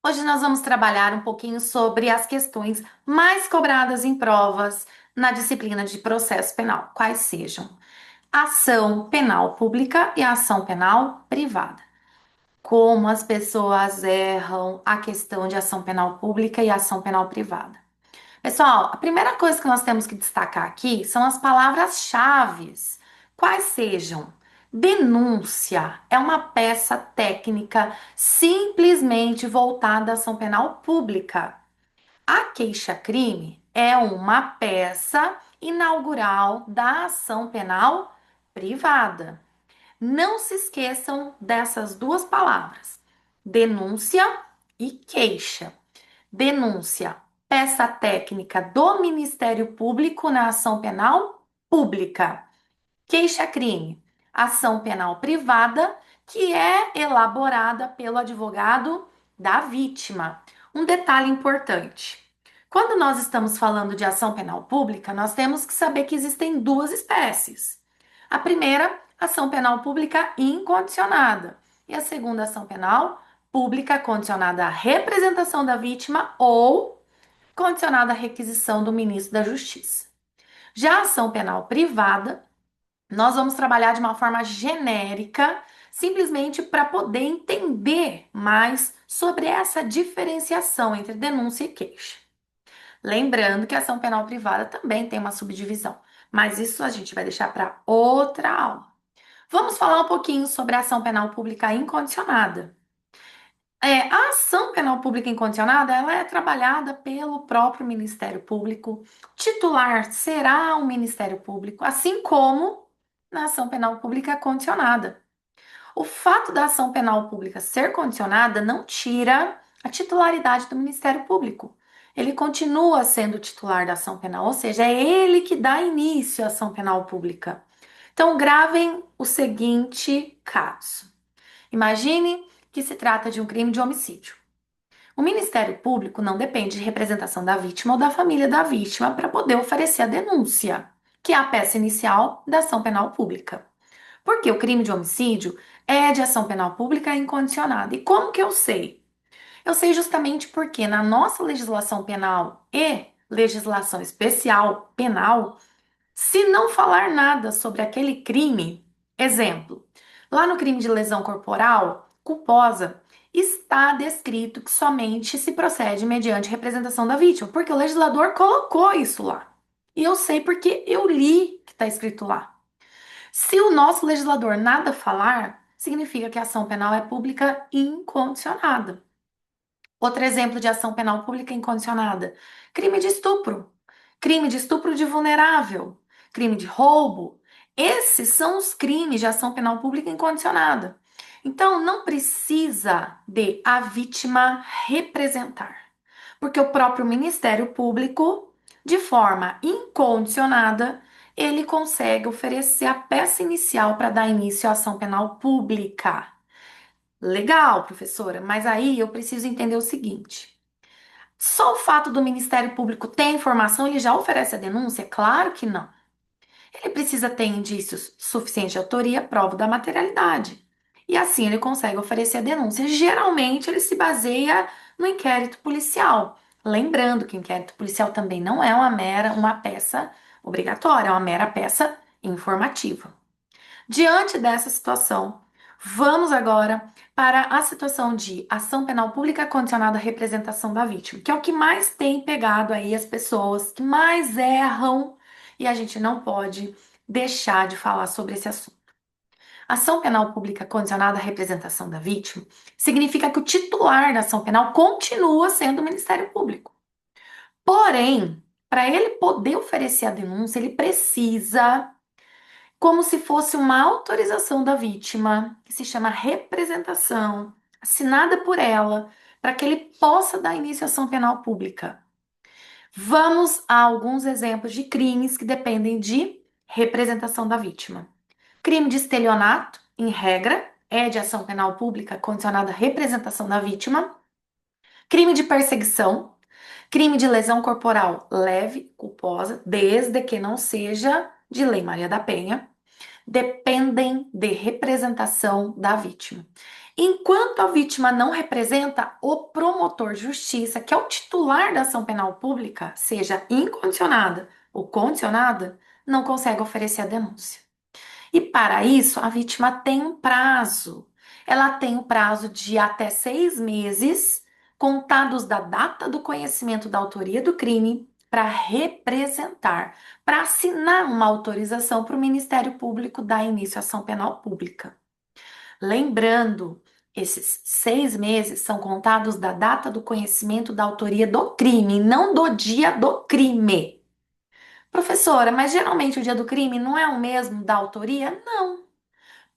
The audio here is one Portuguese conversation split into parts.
Hoje nós vamos trabalhar um pouquinho sobre as questões mais cobradas em provas na disciplina de processo penal, quais sejam ação penal pública e ação penal privada. Como as pessoas erram a questão de ação penal pública e ação penal privada. Pessoal, a primeira coisa que nós temos que destacar aqui são as palavras-chaves. Quais sejam? Denúncia é uma peça técnica simplesmente voltada à ação penal pública. A queixa-crime é uma peça inaugural da ação penal privada. Não se esqueçam dessas duas palavras: denúncia e queixa. Denúncia, peça técnica do Ministério Público na ação penal pública. Queixa-crime, ação penal privada, que é elaborada pelo advogado da vítima. Um detalhe importante: quando nós estamos falando de ação penal pública, nós temos que saber que existem duas espécies. A primeira, ação penal pública incondicionada, e a segunda, ação penal pública condicionada à representação da vítima ou condicionada à requisição do ministro da Justiça. Já a ação penal privada, nós vamos trabalhar de uma forma genérica, simplesmente para poder entender mais sobre essa diferenciação entre denúncia e queixa. Lembrando que a ação penal privada também tem uma subdivisão, mas isso a gente vai deixar para outra aula. Vamos falar um pouquinho sobre a ação penal pública incondicionada. A ação penal pública incondicionada, ela é trabalhada pelo próprio Ministério Público. Titular será o Ministério Público, assim como na ação penal pública condicionada. O fato da ação penal pública ser condicionada não tira a titularidade do Ministério Público. Ele continua sendo o titular da ação penal, ou seja, é ele que dá início à ação penal pública. Então, gravem o seguinte caso. Imagine que se trata de um crime de homicídio. O Ministério Público não depende de representação da vítima ou da família da vítima para poder oferecer a denúncia, que é a peça inicial da ação penal pública. Porque o crime de homicídio é de ação penal pública incondicionada. E como que eu sei? Eu sei justamente porque na nossa legislação penal e legislação especial penal, se não falar nada sobre aquele crime, exemplo, lá no crime de lesão corporal culposa, está descrito que somente se procede mediante representação da vítima, porque o legislador colocou isso lá. E eu sei porque eu li que está escrito lá. Se o nosso legislador nada falar, significa que a ação penal é pública incondicionada. Outro exemplo de ação penal pública incondicionada: crime de estupro, crime de estupro de vulnerável, crime de roubo. Esses são os crimes de ação penal pública incondicionada. Então, não precisa de a vítima representar, porque o próprio Ministério Público, de forma incondicionada, ele consegue oferecer a peça inicial para dar início à ação penal pública. Legal, professora, mas aí eu preciso entender o seguinte: só o fato do Ministério Público ter informação, ele já oferece a denúncia? Claro que não. Ele precisa ter indícios suficientes de autoria, prova da materialidade. E assim ele consegue oferecer a denúncia. Geralmente ele se baseia no inquérito policial. Lembrando que o inquérito policial também não é uma peça obrigatória, é uma mera peça informativa. Diante dessa situação, vamos agora para a situação de ação penal pública condicionada à representação da vítima, que é o que mais tem pegado aí as pessoas que mais erram e a gente não pode deixar de falar sobre esse assunto. Ação penal pública condicionada à representação da vítima significa que o titular da ação penal continua sendo o Ministério Público. Porém, para ele poder oferecer a denúncia, ele precisa, como se fosse uma autorização da vítima, que se chama representação, assinada por ela, para que ele possa dar início à ação penal pública. Vamos a alguns exemplos de crimes que dependem de representação da vítima. Crime de estelionato, em regra, é de ação penal pública condicionada à representação da vítima. Crime de perseguição, crime de lesão corporal leve, culposa, desde que não seja de Lei Maria da Penha, dependem de representação da vítima. Enquanto a vítima não representa, o promotor de justiça, que é o titular da ação penal pública, seja incondicionada ou condicionada, não consegue oferecer a denúncia. E para isso, a vítima tem um prazo. Ela tem um prazo de até 6 meses, contados da data do conhecimento da autoria do crime, para representar, para assinar uma autorização para o Ministério Público dar início à ação penal pública. Lembrando, esses 6 meses são contados da data do conhecimento da autoria do crime, não do dia do crime. Professora, mas geralmente o dia do crime não é o mesmo da autoria? Não.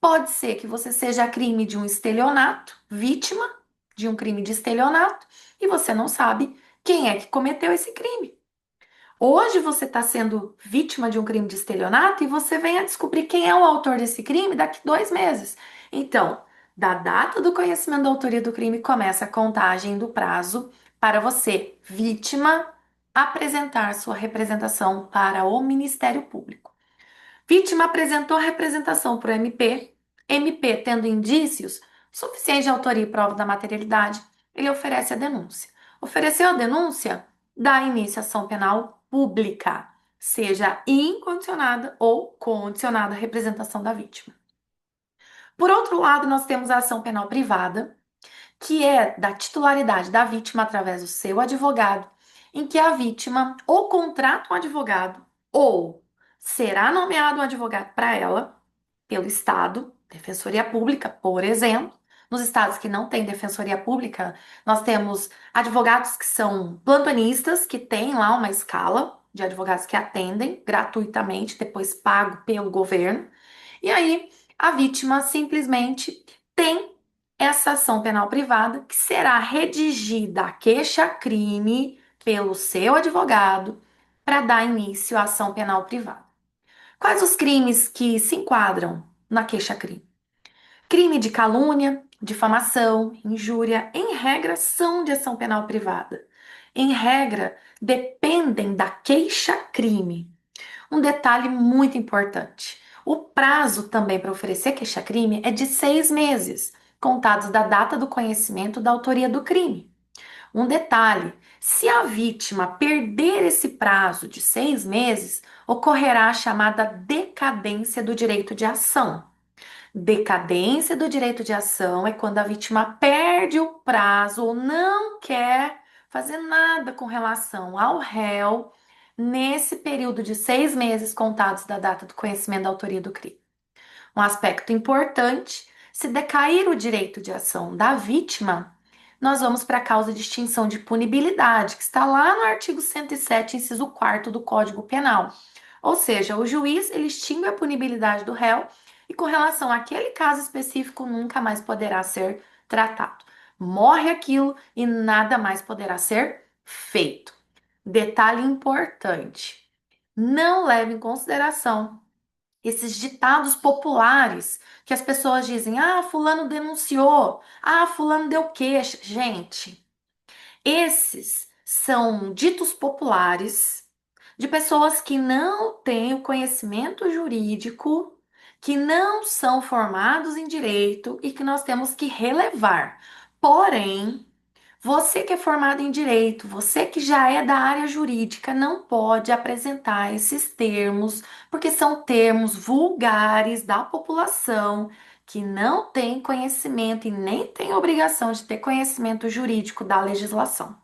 Pode ser que você seja crime de um estelionato, vítima de um crime de estelionato, e você não sabe quem é que cometeu esse crime. Hoje você está sendo vítima de um crime de estelionato e você vem a descobrir quem é o autor desse crime daqui 2 meses. Então, da data do conhecimento da autoria do crime começa a contagem do prazo para você, vítima, apresentar sua representação para o Ministério Público. Vítima apresentou a representação para o MP, MP tendo indícios suficientes de autoria e prova da materialidade, ele oferece a denúncia. Ofereceu a denúncia, dá início à ação penal pública, seja incondicionada ou condicionada a representação da vítima. Por outro lado, nós temos a ação penal privada, que é da titularidade da vítima através do seu advogado, em que a vítima ou contrata um advogado ou será nomeado um advogado para ela pelo Estado, Defensoria Pública, por exemplo. Nos estados que não têm Defensoria Pública, nós temos advogados que são plantonistas, que têm lá uma escala de advogados que atendem gratuitamente, depois pago pelo governo. E aí, a vítima simplesmente tem essa ação penal privada que será redigida a queixa-crime pelo seu advogado para dar início à ação penal privada. Quais os crimes que se enquadram na queixa-crime? Crime de calúnia, difamação, injúria, em regra, são de ação penal privada. Em regra, dependem da queixa-crime. Um detalhe muito importante: o prazo também para oferecer queixa-crime é de 6 meses, contados da data do conhecimento da autoria do crime. Um detalhe: se a vítima perder esse prazo de 6 meses, ocorrerá a chamada decadência do direito de ação. Decadência do direito de ação é quando a vítima perde o prazo ou não quer fazer nada com relação ao réu nesse período de 6 meses contados da data do conhecimento da autoria do crime. Um aspecto importante: se decair o direito de ação da vítima, nós vamos para a causa de extinção de punibilidade, que está lá no artigo 107, inciso 4 do Código Penal. Ou seja, o juiz ele extingue a punibilidade do réu e com relação àquele caso específico nunca mais poderá ser tratado. Morre aquilo e nada mais poderá ser feito. Detalhe importante: não leve em consideração esses ditados populares que as pessoas dizem: ah, fulano denunciou, ah, fulano deu queixa. Gente, esses são ditos populares de pessoas que não têm o conhecimento jurídico, que não são formados em direito e que nós temos que relevar. Porém, você que é formado em direito, você que já é da área jurídica, não pode apresentar esses termos, porque são termos vulgares da população que não tem conhecimento e nem tem obrigação de ter conhecimento jurídico da legislação.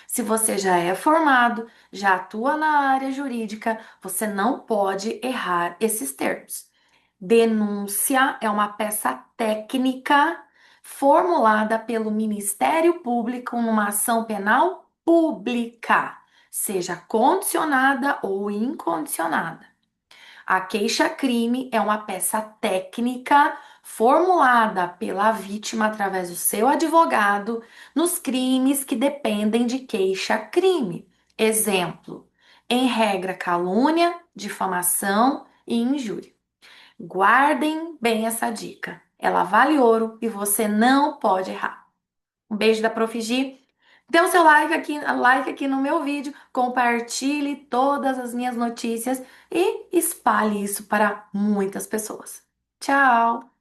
Se você já é formado, já atua na área jurídica, você não pode errar esses termos. Denúncia é uma peça técnica formulada pelo Ministério Público numa ação penal pública, seja condicionada ou incondicionada. A queixa-crime é uma peça técnica formulada pela vítima através do seu advogado nos crimes que dependem de queixa-crime. Exemplo: em regra, calúnia, difamação e injúria. Guardem bem essa dica. Ela vale ouro e você não pode errar. Um beijo da Prof. Gi. Dê o seu like aqui no meu vídeo, compartilhe todas as minhas notícias e espalhe isso para muitas pessoas. Tchau!